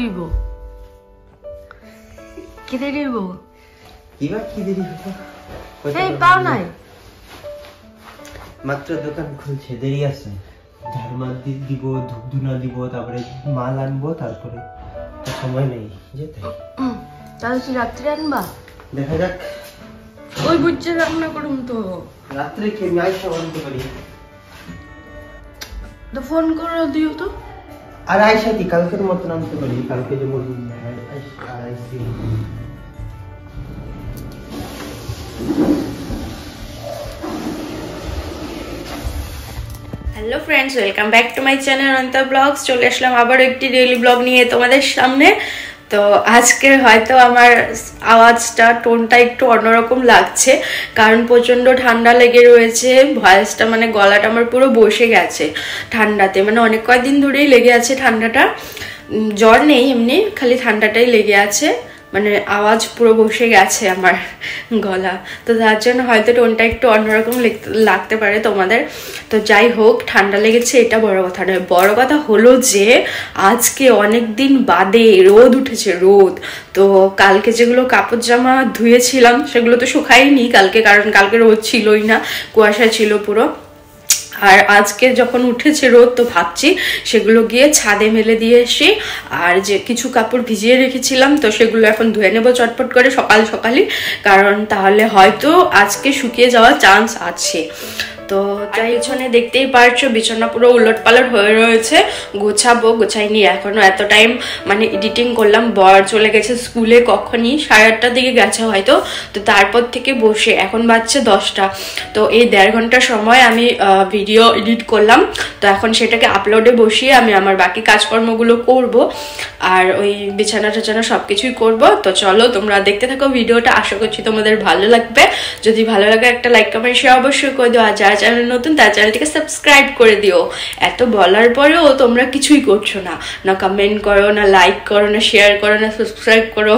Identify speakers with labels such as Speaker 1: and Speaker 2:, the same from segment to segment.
Speaker 1: দিব খিদে দিব
Speaker 2: কিবা খিদে দিব
Speaker 1: এই পাও নাই
Speaker 2: মাত্র দোকান খুলছে দেরি আছে ঝাড়ু দিব ধূপধুনা দিব তারপরে মাল আনবো তারপরে সময় নেই যেতে
Speaker 1: তাহলে কি রাত্রে আনবা
Speaker 2: দেখা যাক
Speaker 1: ওই বুঝছে রান্না করুম তো
Speaker 2: রাত্রে কে আইসা আনতে পারি
Speaker 1: তো ফোন করে দিও তো
Speaker 2: আর আইসা কি কালকের মতন আনতে পারি কালকে যেমন আইসি
Speaker 1: hello friends welcome back to my channel Anita vlogs চলে আসলাম আবার একটি ডেইলি ব্লগ নিয়ে তোমাদের সামনে তো আজকে হয়তো আমার আওয়াজটা টোনটা একটু অন্যরকম লাগছে কারণ প্রচণ্ড ঠান্ডা লেগে রয়েছে ভয়েসটা মানে গলাটা আমার পুরো বসে গেছে ঠান্ডাতে মানে অনেক কয়েকদিন ধরেই লেগে আছে ঠান্ডাটা জ্বর নেই এমনি খালি ঠান্ডাটাই লেগে আছে মানে আওয়াজ পুরো বসে গেছে আমার গলা তো তার জন্য হয়তো টোনটা একটু অন্যরকম লাগতে পারে তোমাদের তো যাই হোক ঠান্ডা লেগেছে এটা বড় কথা নয় বড় কথা হলো যে আজকে অনেক দিন বাদে রোদ উঠেছে রোদ তো কালকে যেগুলো কাপড় জামা ধুয়েছিলাম সেগুলো তো শুকায়নি কালকে কারণ কালকে রোদ ছিলই না কুয়াশা ছিল পুরো আর আজকে যখন উঠেছে রোদ তো ভাবছি সেগুলো গিয়ে ছাদে মেলে দিয়ে এসি আর যে কিছু কাপড় ভিজিয়ে রেখেছিলাম তো সেগুলো এখন ধুয়ে নেবো চটপট করে সকাল সকালই কারণ তাহলে হয়তো আজকে শুকিয়ে যাওয়ার চান্স আছে তো যাই পিছনে দেখতেই পারছো বিছানা পুরো উলটপালট হয়ে রয়েছে গোছাবো গোছাইনি এখনো এত টাইম মানে এডিটিং করলাম বর চলে গেছে স্কুলে কখনই 8:30টার দিকে গেছে হয়তো তো তারপর থেকে বসে এখন বাজছে 10টা তো এই 1.5 ঘন্টা সময় আমি ভিডিও এডিট করলাম তো এখন সেটাকে আপলোডে বসিয়ে আমি আমার বাকি কাজকর্মগুলো করব আর ওই বিছানা টাছানা সব কিছুই করবো তো চলো তোমরা দেখতে থাকো ভিডিওটা আশা করছি তোমাদের ভালো লাগবে যদি ভালো লাগে একটা লাইক কমেন্ট শেয়ার অবশ্যই করে দিও আর যারা চ্যানেল নতুন তার চ্যানেলটিকে সাবস্ক্রাইব করে দিও এত বলার পরেও তোমরা কিছুই করছো না না কমেন্ট করো না লাইক করো না শেয়ার করো না সাবস্ক্রাইব করো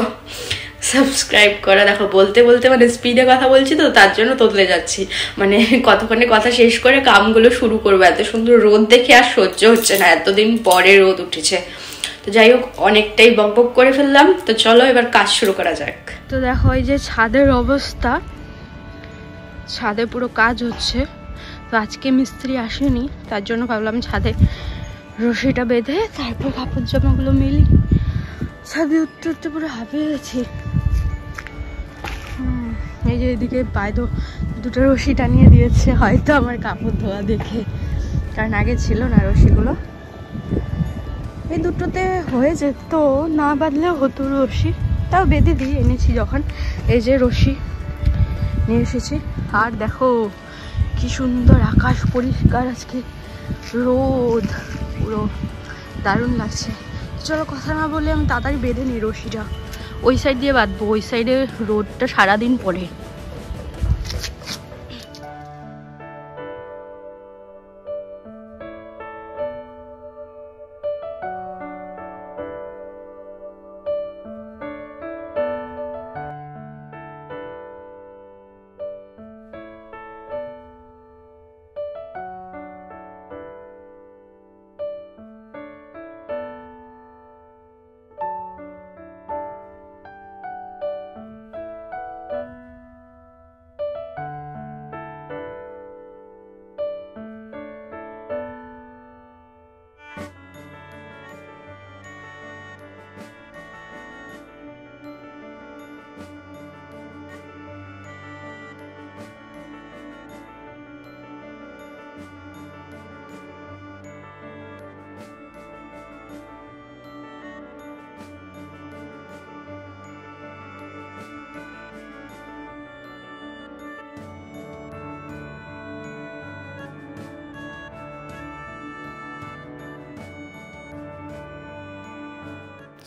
Speaker 1: সাবস্ক্রাইব করা দেখো বলতে বলতে মানে স্পিডে কথা বলছি তো তার জন্য তোতলে যাচ্ছি মানে কতক্ষণে কথা শেষ করে কামগুলো শুরু করবো এত সুন্দর রোদ দেখে আর সহ্য হচ্ছে না এতদিন পরে রোদ উঠেছে তো যাই হোক অনেকটাই বকবক করে ফেললাম তো চলো এবার কাজ শুরু করা যাক তো দেখো এই যে ছাদের অবস্থা ছাদে পুরো কাজ হচ্ছে তো আজকে মিস্ত্রি আসেনি তার জন্য ভাবলাম ছাদে রশিটা বেঁধে তারপর কাপড় জামাগুলো মেলি ছাদে উঠতে উঠতে পুরো হাঁপিয়ে গেছি এই যে এদিকে পায়ে দুটো রশি টানিয়ে দিয়েছে হয়তো আমার কাপড় ধোয়া দেখে কারণ আগে ছিল না রশিগুলো এই দুটোতে হয়ে যেত না বাঁধলেও হতো রশি তাও বেঁধে দিয়ে এনেছি যখন এই যে রশি নিয়ে এসেছি আর দেখো কি সুন্দর আকাশ পরিষ্কার আজকে রোদ পুরো দারুণ লাগছে চলো কথা না বলে আমি তাড়াতাড়ি বেঁধে নিই রশিটা ওই সাইড দিয়ে বাঁধবো ওই সাইডে রোদটা সারাদিন পরে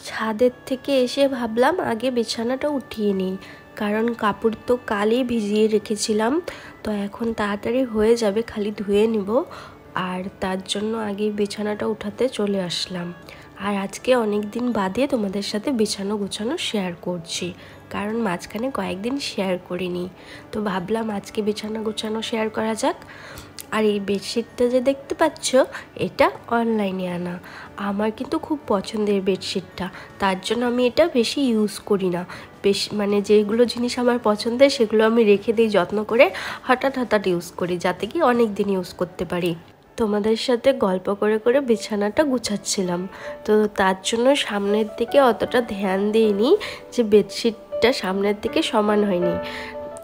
Speaker 1: ছাদের থেকে এসে ভাবলাম আগে বিছানাটা উঠিয়ে নিই কারণ কাপড় তো কালই ভিজিয়ে রেখেছিলাম তো এখন তাড়াতাড়ি হয়ে যাবে খালি ধুয়ে নিব আর তার জন্য আগে বিছানাটা উঠাতে চলে আসলাম আর আজকে অনেক দিন বাদে তোমাদের সাথে বিছানো গুছানো শেয়ার করছি, কারণ মাঝখানে কয়েকদিন শেয়ার করিনি, তো ভাবলাম আজকে বিছানা গুছানো শেয়ার করা যাক। আর এই বেডশিটটা যে দেখতে পাচ্ছ, এটা অনলাইনে আনা। আমার কিন্তু খুব পছন্দের বেডশিটটা, তার জন্য আমি এটা বেশি ইউজ করি না। মানে যেগুলো জিনিস আমার পছন্দের সেগুলো আমি রেখে দিই যত্ন করে, হঠাৎ ইউজ করি, যাতে কি অনেক দিন ইউজ করতে পারি। তোমাদের সাথে গল্প করে করে বিছানাটা গুছাচ্ছিলাম, তো তার জন্য সামনের দিকে অতটা ধ্যান দিইনি, যে বেডশিটটা সামনের দিকে সমান হয়নি,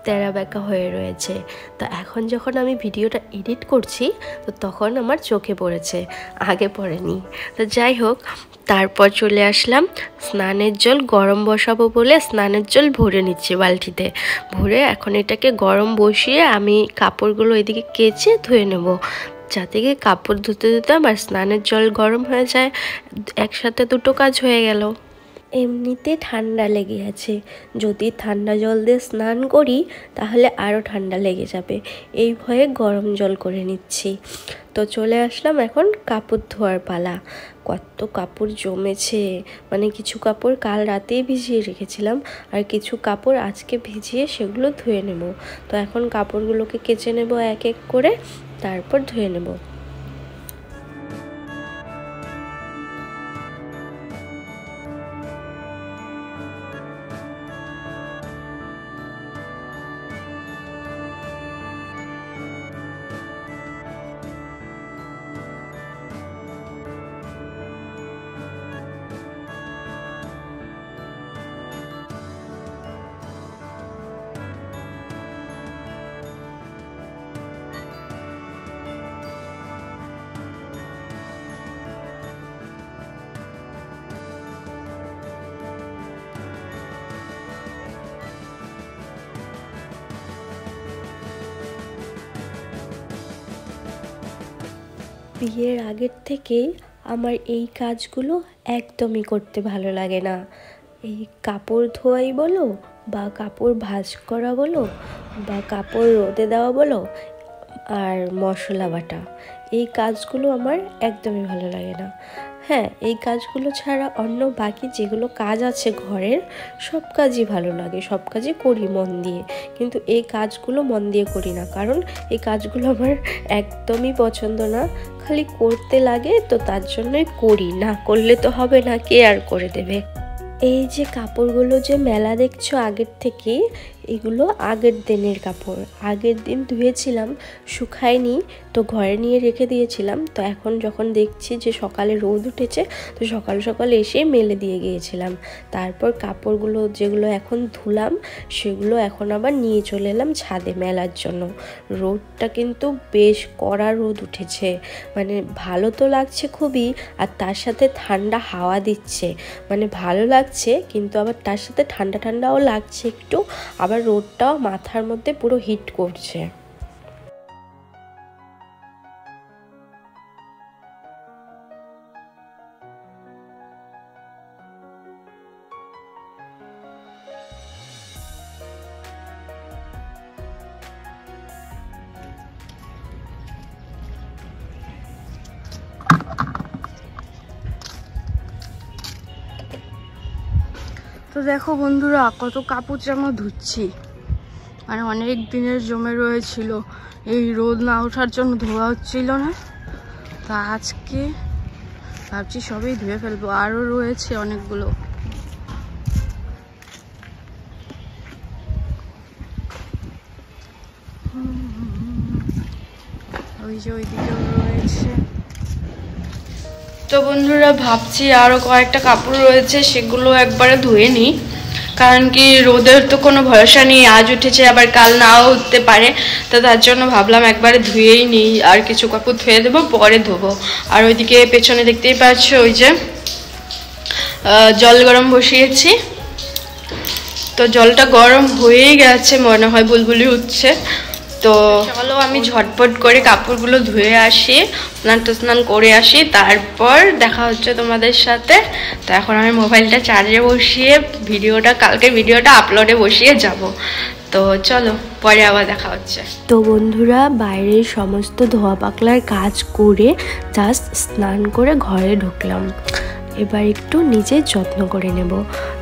Speaker 1: তেরা বেঁকা হয়ে রয়েছে। তো এখন যখন আমি ভিডিওটা এডিট করছি, তো তখন আমার চোখে পড়েছে, আগে পড়েনি। তো যাই হোক, তারপর চলে আসলাম স্নানের জল গরম বসাবো বলে স্নানের জল ভরে নিচ্ছি বালতিতে। ভরে এখন এটাকে গরম বসিয়ে আমি কাপড়গুলো এদিকে কেচে ধুয়ে নেব, যাতে কি কাপড় ধুতে ধুতে আমার স্নানের জল গরম হয়ে যায়, একসাথে দুটো কাজ হয়ে গেল। এমনিতে ঠান্ডা লেগে আছে, যদি ঠান্ডা জল দিয়ে স্নান করি তাহলে আরও ঠান্ডা লেগে যাবে, এই ভয়ে গরম জল করে নিচ্ছি। তো চলে আসলাম এখন কাপড় ধোয়ার পালা। কত কাপড় জমেছে, মানে কিছু কাপড় কাল রাতেই ভিজিয়ে রেখেছিলাম, আর কিছু কাপড় আজকে ভিজিয়ে সেগুলো ধুয়ে নেব। তো এখন কাপড়গুলোকে কেচে নেব এক এক করে, তারপর ধুয়ে নেব। বিয়ের আগের থেকেই আমার এই কাজগুলো একদমই করতে ভালো লাগে না। এই কাপড় ধোয়াই বলো, বা কাপড় ভাঁজ করা বলো, বা কাপড় রোদে দেওয়া বলো, আর মশলা বাটা, এই কাজগুলো আমার একদমই ভালো লাগে না। হ্যাঁ, এই কাজগুলো ছাড়া অন্য বাকি যেগুলো কাজ আছে ঘরের, সব কাজই ভালো লাগে, সব কাজই করি মন দিয়ে, কিন্তু এই কাজগুলো মন দিয়ে করি না, কারণ এই কাজগুলো আমার একদমই পছন্দ না। খালি করতে লাগে, তো তার জন্যই করি, না করলে তো হবে না, কে আর করে দেবে। এই যে কাপড়গুলো যে মেলা দেখছো আগের থেকে, এগুলো আগের দিনের কাপড়, আগের দিন ধুয়েছিলাম, শুকায়নি, তো ঘরে নিয়ে রেখে দিয়েছিলাম। তো এখন যখন দেখছি যে সকালে রোদ উঠেছে, তো সকাল সকাল এসে মেলে দিয়ে গিয়েছিলাম। তারপর কাপড়গুলো যেগুলো এখন ধুলাম, সেগুলো এখন আবার নিয়ে চলে এলাম ছাদে মেলার জন্য। রোদটা কিন্তু বেশ কড়া রোদ উঠেছে, মানে ভালো তো লাগছে খুবই, আর তার সাথে ঠান্ডা হাওয়া দিচ্ছে, মানে ভালো লাগছে, কিন্তু আবার তার সাথে ঠান্ডা ঠান্ডাও লাগছে একটু, আবার রোদটাও মাথার মধ্যে পুরো হিট করছে।
Speaker 3: তো দেখো বন্ধুরা, কত কাপড় জামা ধুচ্ছি, মানে অনেক দিনের জমে রয়েছিল, এই রোদ না ওঠার জন্য ধোয়া হচ্ছিল না। তা আজকে ভাবছি সবই ধুয়ে ফেলবো, আরও রয়েছে অনেকগুলো। ওই যে ওইদিকেও রয়েছে।
Speaker 1: তো বন্ধুরা, ভাবছি আরও কয়েকটা কাপড় রয়েছে, সেগুলো একবারে ধুয়ে নিই, কারণ কি রোদের তো কোনো ভরসা নেই, আজ উঠেছে আবার কাল নাও উঠতে পারে। তো তার জন্য ভাবলাম একবারে ধুয়েই নিই, আর কিছু কাপড় ধুয়ে দেবো, পরে ধোবো। আর ওইদিকে পেছনে দেখতেই পাচ্ছ, ওই যে জল গরম বসিয়েছি, তো জলটা গরম হয়েই গেছে মনে হয়, বুলবুলি উঠছে। তো চলো আমি ঝটপট করে কাপড়গুলো ধুয়ে আসি, স্নান করে আসি, তারপর দেখা হচ্ছে তোমাদের সাথে। তো এখন আমি মোবাইলটা চার্জে বসিয়ে কালকে ভিডিওটা আপলোডে বসিয়ে যাব। তো চলো পরে আবার দেখা হচ্ছে।
Speaker 4: তো বন্ধুরা, বাইরের সমস্ত ধোয়া পাকলার কাজ করে জাস্ট স্নান করে ঘরে ঢুকলাম। এবার একটু নিজের যত্ন করে নেব।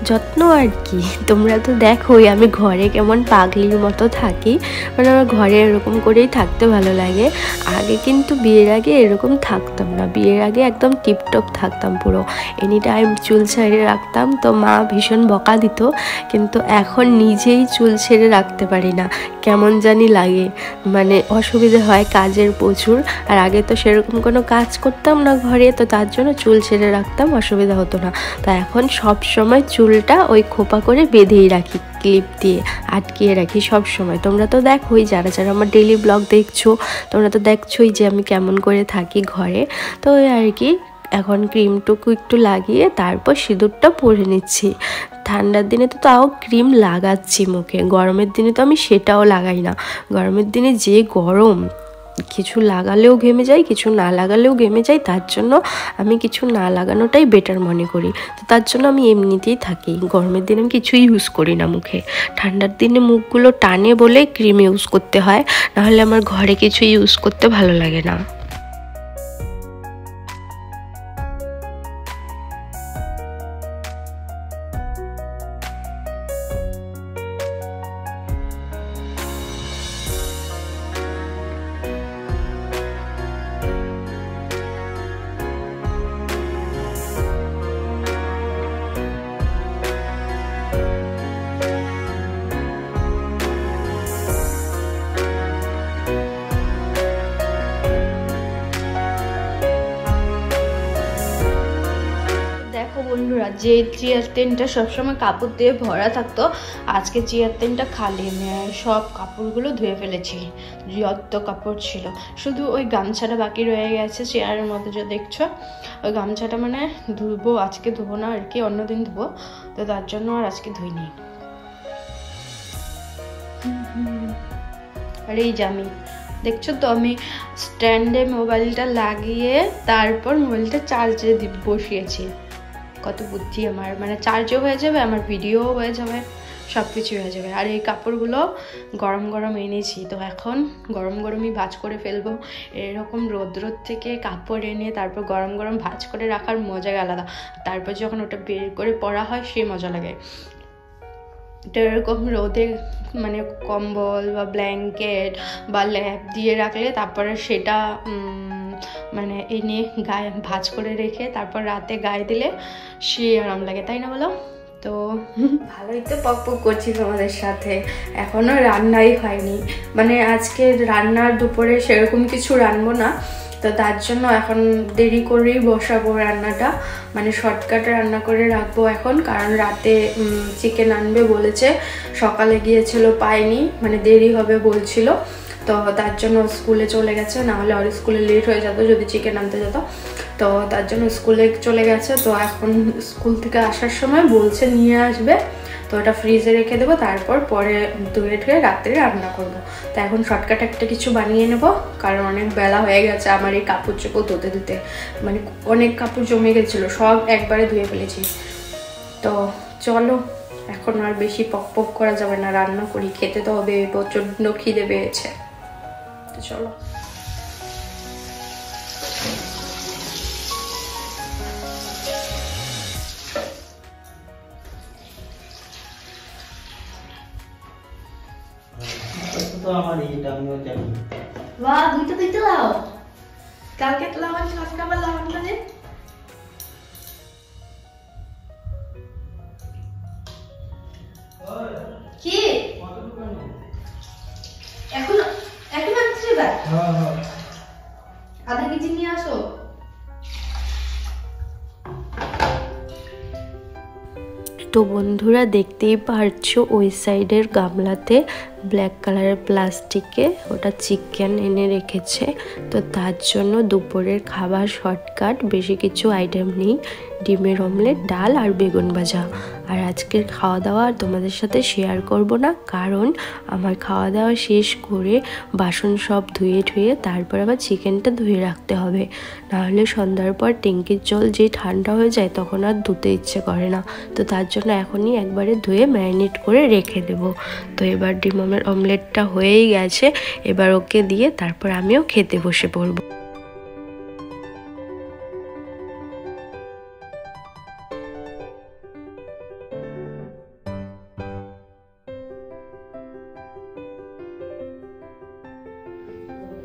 Speaker 4: যত্ন আর কি, তোমরা তো দেখোই আমি ঘরে কেমন পাগলির মতো থাকি, মানে আমার ঘরে এরকম করেই থাকতে ভালো লাগে। আগে কিন্তু বিয়ের আগে এরকম থাকতাম না, বিয়ের আগে একদম টিপটপ থাকতাম, পুরো এনি টাইম চুল ছেড়ে রাখতাম, তো মা ভীষণ বকা দিত। কিন্তু এখন নিজেই চুল ছেড়ে রাখতে পারি না, কেমন জানি লাগে, মানে অসুবিধে হয় কাজের প্রচুর। আর আগে তো সেরকম কোনো কাজ করতাম না ঘরে, তো তার জন্য চুল ছেড়ে রাখতাম, অসুবিধা হতো না। তো এখন সব সময় চুলটা ওই খোপা করে বেঁধেই রাখি, ক্লিপ দিয়ে আটকিয়ে রাখি সব সময়। তোমরা তো দেখোই, যারা যারা আমার ডেইলি ব্লগ দেখছো তোমরা তো দেখছোই যে আমি কেমন করে থাকি ঘরে। তো ওই আর কি, এখন ক্রিমটুকু একটু লাগিয়ে তারপর সিঁদুরটা পরে নিচ্ছি। ঠান্ডার দিনে তো তাও ক্রিম লাগাচ্ছি মুখে, গরমের দিনে তো আমি সেটাও লাগাই না। গরমের দিনে যে গরম, কিছু লাগালেও ঘেমে যাই, কিছু না লাগালেও ঘেমে যাই, তার জন্য আমি কিছু না লাগানোটাই বেটার মনে করি। তো তার জন্য আমি এমনিতেই থাকি, গরমের দিনে আমি কিছুই ইউজ করি না মুখে। ঠান্ডার দিনে মুখগুলো টানে বলে ক্রিম ইউজ করতে হয়, নাহলে আমার ঘরে কিছু ইউজ করতে ভালো লাগে না।
Speaker 3: বন্ধুরা, যে চেয়ার টেনটা সবসময় কাপড় দিয়ে ভরা থাকতো, আজকে চেয়ার টেনটা খালি। আমি সব কাপড়গুলো ধুয়ে ফেলেছি, যত কাপড় ছিল। শুধু ওই গামছাটা বাকি রয়ে গেছে চেয়ারের মধ্যে, যে দেখছো ওই গামছাটা মানে ধুবো, আজকে ধুবো না আর কি, অন্যদিন ধুবো। তো তার জন্য আর আজকে ধুইনি। আর এই জামি দেখছো তো, আমি স্ট্যান্ডে মোবাইলটা লাগিয়ে তারপর মোবাইলটা চার্জে বসিয়েছি। কত বুদ্ধি আমার, মানে চার্জও হয়ে যাবে, আমার ভিডিওও হয়ে যাবে, সব কিছু হয়ে যাবে। আর এই কাপড়গুলো গরম গরম এনেছি, তো এখন গরম গরমই ভাঁজ করে ফেলবো। এরকম রোদ থেকে কাপড় এনে তারপর গরম গরম ভাঁজ করে রাখার মজাই আলাদা। তারপর যখন ওটা বের করে পরা হয় সে মজা লাগে। তো এরকম রোদে মানে কম্বল বা ব্ল্যাঙ্কেট বা ল্যাপ দিয়ে রাখলে তারপরে সেটা মানে এনে গায়ে ভাঁজ করে রেখে তারপর রাতে গায়ে দিলে সে আরাম লাগে, তাই না বলো? তো ভালোই তো পক পক করছি তোমাদের সাথে, এখনও রান্নাই হয়নি। মানে আজকে রান্নার দুপুরে সেরকম কিছু রানবো না, তো তার জন্য এখন দেরি করেই বসাবো রান্নাটা, মানে শর্টকাটে রান্না করে রাখবো এখন। কারণ রাতে চিকেন আনবে বলেছে, সকালে গিয়েছিল পাইনি, মানে দেরি হবে বলছিল, তো তার জন্য স্কুলে চলে গেছে, নাহলে আর স্কুলে লেট হয়ে যেত যদি চিকেন আনতে যেত। তো তার জন্য স্কুলে চলে গেছে, তো এখন স্কুল থেকে আসার সময় বলছে নিয়ে আসবে, তো ওটা ফ্রিজে রেখে দেবো, তারপর পরে ধুয়ে ধুয়ে রাত্রে রান্না করবো। তো এখন শর্টকাট একটা কিছু বানিয়ে নেব, কারণ অনেক বেলা হয়ে গেছে আমার এই কাপড় চোপড় ধুতে ধুতে, মানে অনেক কাপড় জমে গেছিলো, সব একবারে ধুয়ে ফেলেছি। তো চলো, এখন আর বেশি পক পক করা যাবে না, রান্না করি, খেতে তো হবে, প্রচণ্ড খিদে পেয়েছে। তো চলো।
Speaker 2: তো আমার এটা আমিও জানি।
Speaker 3: বাহ, দুইটা লাও, কালকে তো লাগান, আজকে আবার লাগান না যে। কি এখন এখন আসছে ভাই? হ্যাঁ, আধা কেজি নিয়ে আসো।
Speaker 4: তো বন্ধুরা দেখতেই পারছো ওই সাইডের গামলাতে ব্ল্যাক কালারের প্লাস্টিকে ওটা চিকেন এনে রেখেছে। তো তার জন্য দুপুরের খাবার শর্টকাট, বেশি কিছু আইটেম নেই, ডিমের অমলেট, ডাল আর বেগুন ভাজা। আর আজকের খাওয়া দাওয়া তোমাদের সাথে শেয়ার করব না, কারণ আমার খাওয়া দাওয়া শেষ করে বাসন সব ধুয়ে ধুয়ে তারপর আবার চিকেনটা ধুয়ে রাখতে হবে, নাহলে সন্ধ্যার পর ট্যাঙ্কির জল যে ঠান্ডা হয়ে যায় তখন আর ধুতে ইচ্ছে করে না। তো তার জন্য এখনই একবারে ধুয়ে ম্যারিনেট করে রেখে দেবো। তো এবার ডিমের অমলেটটা হয়েই গেছে, এবার ওকে দিয়ে তারপর আমিও খেতে বসে পড়বো।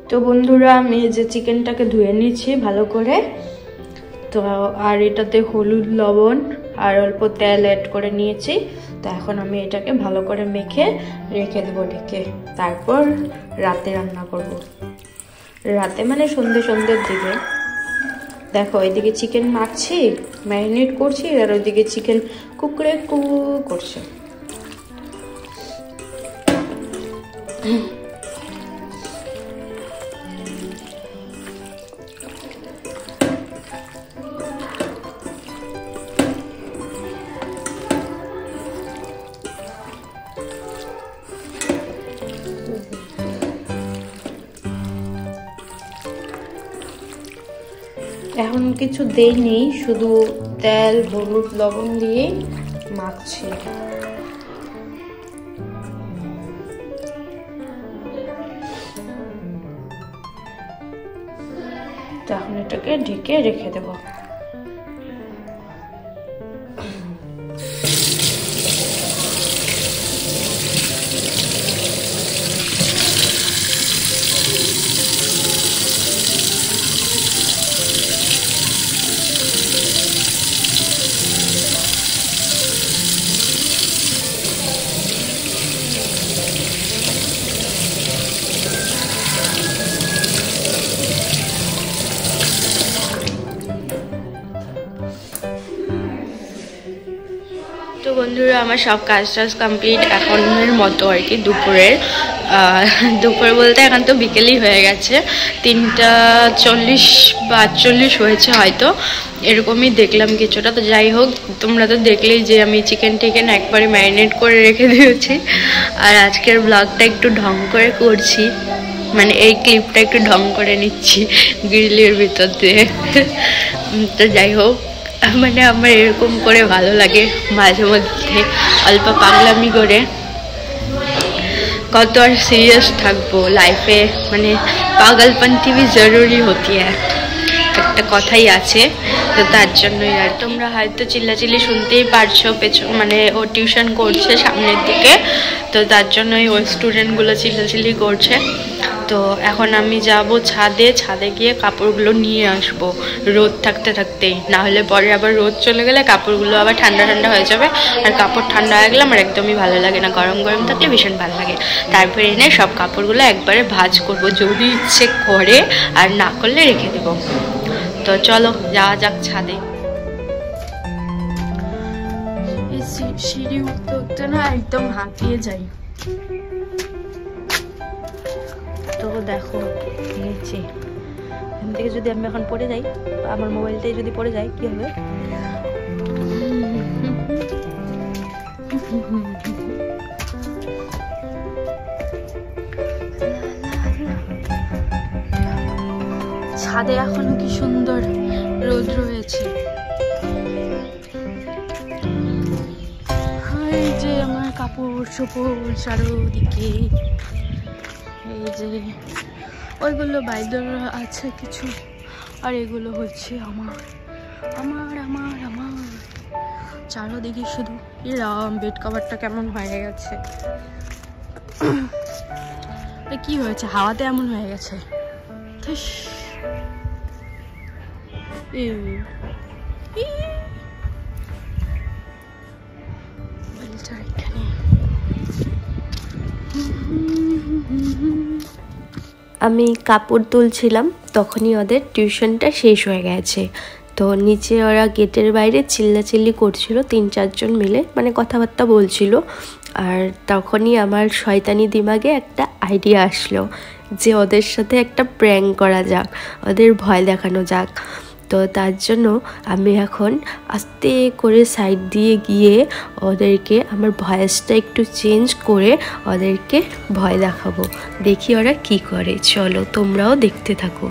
Speaker 1: তো বন্ধুরা আমি এই যে চিকেনটাকে ধুয়ে নিচ্ছি ভালো করে। তো আর এটাতে হলুদ লবণ আর অল্প তেল অ্যাড করে নিয়েছি। তো এখন আমি এটাকে ভালো করে মেখে রেখে দেবো ঢেকে, তারপর রাতে রান্না করব। রাতে মানে সন্ধ্যের দিকে। দেখো ওইদিকে চিকেন মাখছি, ম্যারিনেট করছি, আর ওইদিকে চিকেন কুকড়ে করছে। এখন কিছু দেইনি, শুধু তেল হলুদ লবণ দিয়ে মাখছি। তো এখন এটাকে ঢেকে রেখে দেবো। তো বন্ধুরা আমার সব কাজ কমপ্লিট এখনের মতো আর কি, দুপুরের। দুপুর বলতে এখন তো বিকেলই হয়ে গেছে, 3:40 বা 48 হয়েছে হয়তো, এরকমই দেখলাম কিছুটা। তো যাই হোক, তোমরা তো দেখলেই যে আমি চিকেন একবারে ম্যারিনেট করে রেখে দিয়েছি। আর আজকের ব্লগটা একটু ঢং করে করছি, মানে এই ক্লিপটা একটু ঢং করে নিচ্ছি গ্রিলের ভিতর দিয়ে। তো যাই হোক, মানে আমার এরকম করে ভালো লাগে মাঝে মধ্যে অল্প পাগলামি করে। কত আর সিরিয়াস থাকবো লাইফে, মানে পাগলপন্থী भी जरूरी होती है, একটা কথাই আছে। তো তার জন্যই আর তোমরা হয়তো চিল্লাচিল্লি শুনতেই পারছো পেছন, মানে ও টিউশন করছে সামনের দিকে, তো তার জন্যই ওই স্টুডেন্টগুলো চিল্লাচিল্লি করছে। তো এখন আমি যাব ছাদে গিয়ে কাপড়গুলো নিয়ে আসবো রোদ থাকতেই, না হলে পরে আবার রোদ চলে গেলে কাপড়গুলো আবার ঠান্ডা হয়ে যাবে। আর কাপড় ঠান্ডা হয়ে গেলে আমার একদমই ভালো লাগে না, গরম থাকলে ভীষণ ভালো লাগে। তারপরে এনে সব কাপড়গুলো একবারে ভাঁজ করব, যদি ইচ্ছে করে, আর না করলে রেখে দেবো। তো চলো যাওয়া যাক ছাদে। সিঁড়ি উঠতে না একদম হাঁপিয়ে যাই। তো দেখো নিচে, এখান থেকে যদি আমি এখন পড়ে যাই, আমার মোবাইলটাই যদি পড়ে যায় কি হবে? ছাদে এখনো কি সুন্দর রোদ রয়েছে। এই যে আমার কাপড় চোপড় চারোদিকে, এই যে ওইগুলো বাইরের আছে কিছু, আর এগুলো হচ্ছে আমার চারোদিকে শুধু এরম। বেড কভারটা কেমন হয়ে গেছে, কি হয়েছে হাওয়াতে এমন হয়ে গেছে।
Speaker 4: আমি কাপড় তুলছিলাম, তখনই ওদের টিউশনটা শেষ হয়ে গেছে। তো নিচে ওরা গেটের বাইরে চিল্লাচিল্লি করছিল 3-4 জন মিলে, মানে কথাবার্তা বলছিল। আর তখনই আমার শয়তানি দিমাগে একটা আইডিয়া আসলো যে ওদের সাথে একটা প্র্যাঙ্ক করা যাক, ওদের ভয় দেখানো যাক। তো তার জন্য আমি এখন আস্তে করে সাইড দিয়ে গিয়ে ওদেরকে আমার ভয়েসটা একটু চেঞ্জ করে ওদেরকে ভয় দেখাবো, দেখি ওরা কি করে। চলো তোমরাও দেখতে থাকো।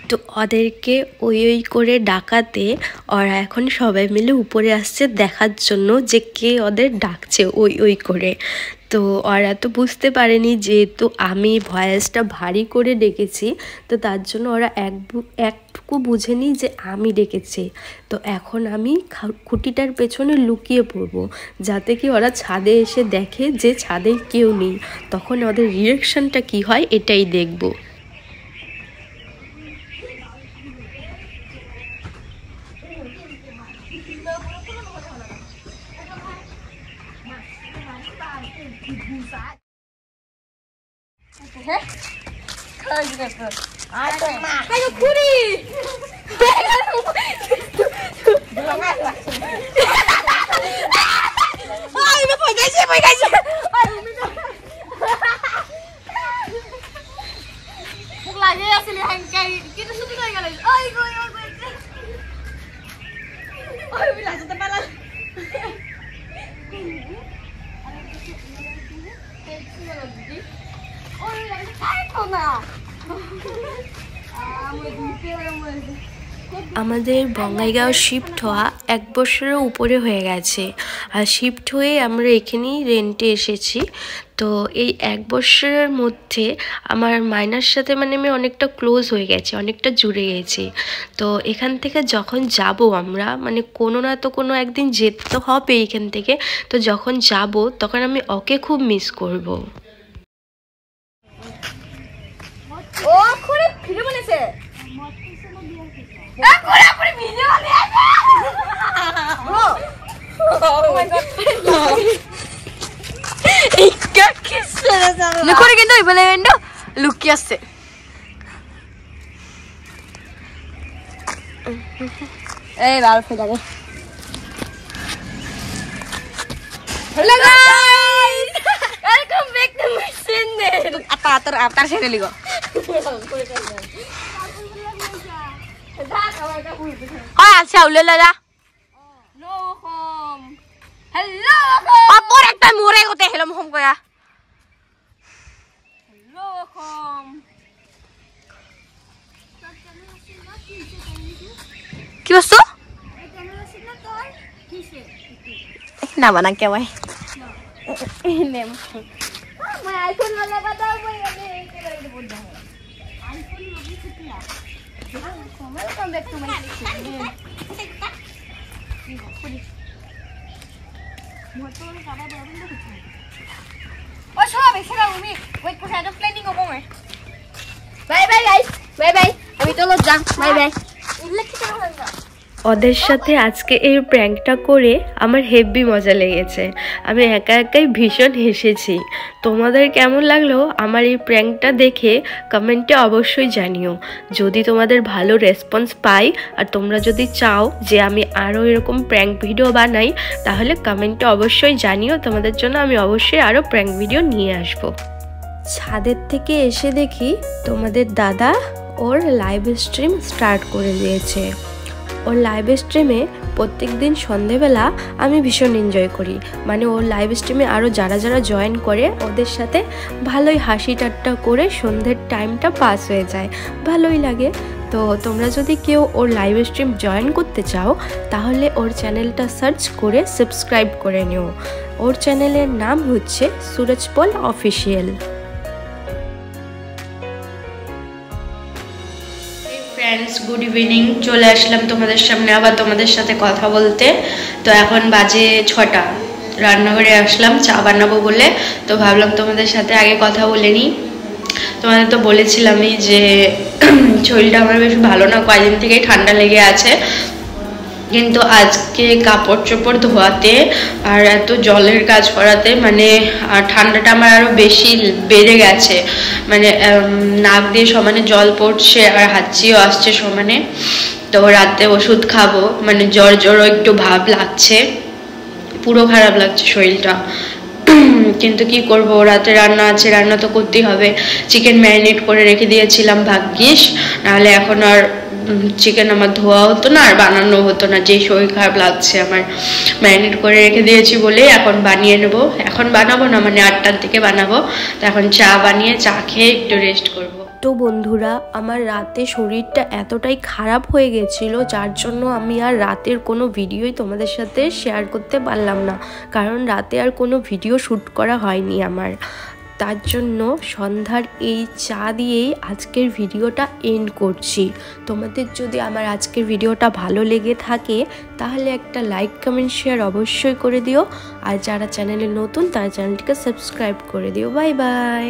Speaker 4: তো ওদেরকে ওই ওই করে ডাকাতে ওরা এখন সবাই মিলে উপরে আসছে দেখার জন্য যে কে ওদের ডাকছে ওই ওই করে। তো ওরা তো বুঝতে পারেনি, যেহেতু আমি ভয়েসটা ভারী করে ডেকেছি, তো তার জন্য ওরা একটুকু বুঝেনি যে আমি ডেকেছি। তো এখন আমি খুঁটিটার পেছনে লুকিয়ে পড়বো, যাতে কি ওরা ছাদে এসে দেখে যে ছাদে কেউ নেই, তখন ওদের রিয়াকশানটা কি হয় এটাই দেখবো। আমাদের বঙ্গাইগাঁও শিফট হওয়া 1 বছরের উপরে হয়ে গেছে, আর শিফট হয়ে আমরা এখানেই রেন্টে এসেছি। তো এই 1 বছরের মধ্যে আমার মাইনার সাথে মানে আমি অনেকটা ক্লোজ হয়ে গেছি, অনেকটা জুড়ে গেছি। তো এখান থেকে যখন যাব আমরা, মানে কোনো না তো কোনো একদিন যেতে তো হবে এখান থেকে, তো যখন যাব তখন আমি ওকে খুব মিস করব।
Speaker 3: ও করে ফিরে বলেছে লুকিয়ে আসছে। এই লাল ফেলাবে। Hello guys, welcome back to my channel. Apa channel ligo? Hoy acha ulela ja. No home. Hello home. Apor ekta more gote hello home koya. Hello home. কি বস্তু? না বানা কে ভাই নেম मैं आईफोन वाला बताओ भाई अभी के बारे में बोल रहा हूं आईफोन अभी कितना welcome back to my channel Moto में सारा बराबर ना कुछ और सो अभी सेरा उमी वेट कुछ ऐसा प्लानिंग होगा मैं bye bye guys bye bye अभी चलो जा बाय बाय इलेक्ट्रिक होगा।
Speaker 4: ওদের সাথে আজকে এই প্র্যাঙ্কটা করে আমার হেভি মজা লেগেছে, আমি একা একাই ভীষণ হেসেছি। তোমাদের কেমন লাগলো আমার এই প্র্যাঙ্কটা দেখে কমেন্টে অবশ্যই জানিও। যদি তোমাদের ভালো রেসপন্স পাই আর তোমরা যদি চাও যে আমি আরও এরকম প্র্যাঙ্ক ভিডিও বানাই, তাহলে কমেন্টে অবশ্যই জানিও, তোমাদের জন্য আমি অবশ্যই আরও প্র্যাঙ্ক ভিডিও নিয়ে আসবো। ছাদের থেকে এসে দেখি তোমাদের দাদা ওর লাইভ স্ট্রিম স্টার্ট করে দিয়েছে। ওর লাইভ স্ট্রিমে প্রত্যেক দিন সন্ধেবেলা আমি ভীষণ এনজয় করি, মানে ওর লাইভ স্ট্রিমে আরও যারা যারা জয়েন করে ওদের সাথে ভালোই হাসি ঠাট্টা করে সন্ধ্যের টাইমটা পাস হয়ে যায়, ভালোই লাগে। তো তোমরা যদি কেউ ওর লাইভ স্ট্রিম জয়েন করতে চাও তাহলে ওর চ্যানেলটা সার্চ করে সাবস্ক্রাইব করে নিও। ওর চ্যানেলের নাম হচ্ছে সুরজপল অফিসিয়াল।
Speaker 1: ফ্রেন্ডস গুড ইভিনিং, চলে আসলাম তোমাদের সামনে আবার তোমাদের সাথে কথা বলতে। তো এখন বাজে 6টা, রান্নাঘরে আসলাম চা বানাবো বলে। তো ভাবলাম তোমাদের সাথে আগে কথা বলে নিই। তোমাদের তো বলেছিলামই যে শরীরটা আমার বেশ ভালো না, কয়েকদিন থেকেই ঠান্ডা লেগে আছে। কিন্তু আজকে কাপড় চোপড় ধোয়াতে আর এত জলের কাজ করাতে মানে ঠান্ডাটা আমার আরও বেশি বেড়ে গেছে, মানে নাক দিয়ে সমানে জল পড়ছে আর হাঁচিও আসছে সমানে। তো রাতে ওষুধ খাবো, মানে জ্বর একটু ভাব লাগছে, পুরো খারাপ লাগছে শরীরটা। কিন্তু কি করব, রাতে রান্না আছে, রান্না তো করতেই হবে। চিকেন ম্যারিনেট করে রেখে দিয়েছিলাম ভাগ্যিস, নাহলে এখন আর চিকেন আমার ধোয়া হতো না আর বানানো হতো না, যে শরীর খারাপ লাগছে আমার। ম্যারিনেট করে রেখে দিয়েছি বলে এখন বানিয়ে নেবো। এখন বানাবো না, মানে 8টার দিকে বানাবো। তো এখন চা বানিয়ে চা খেয়ে একটু রেস্ট করবো।
Speaker 4: তো বন্ধুরা, আমার রাতে শরীরটা এতটাই খারাপ হয়ে গেছিলো, যার জন্য আমি আর রাতের কোনো ভিডিওই তোমাদের সাথে শেয়ার করতে পারলাম না, কারণ রাতে আর কোনো ভিডিও শ্যুট করা হয়নি আমার। তার জন্য সন্ধ্যার এই চা দিয়েই আজকের ভিডিওটা এন্ড করছি। তোমাদের যদি আমার আজকের ভিডিওটা ভালো লেগে থাকে তাহলে একটা লাইক কমেন্ট শেয়ার অবশ্যই করে দিও, আর যারা চ্যানেলে নতুন তারা চ্যানেলটিকে সাবস্ক্রাইব করে দিও। Bye bye.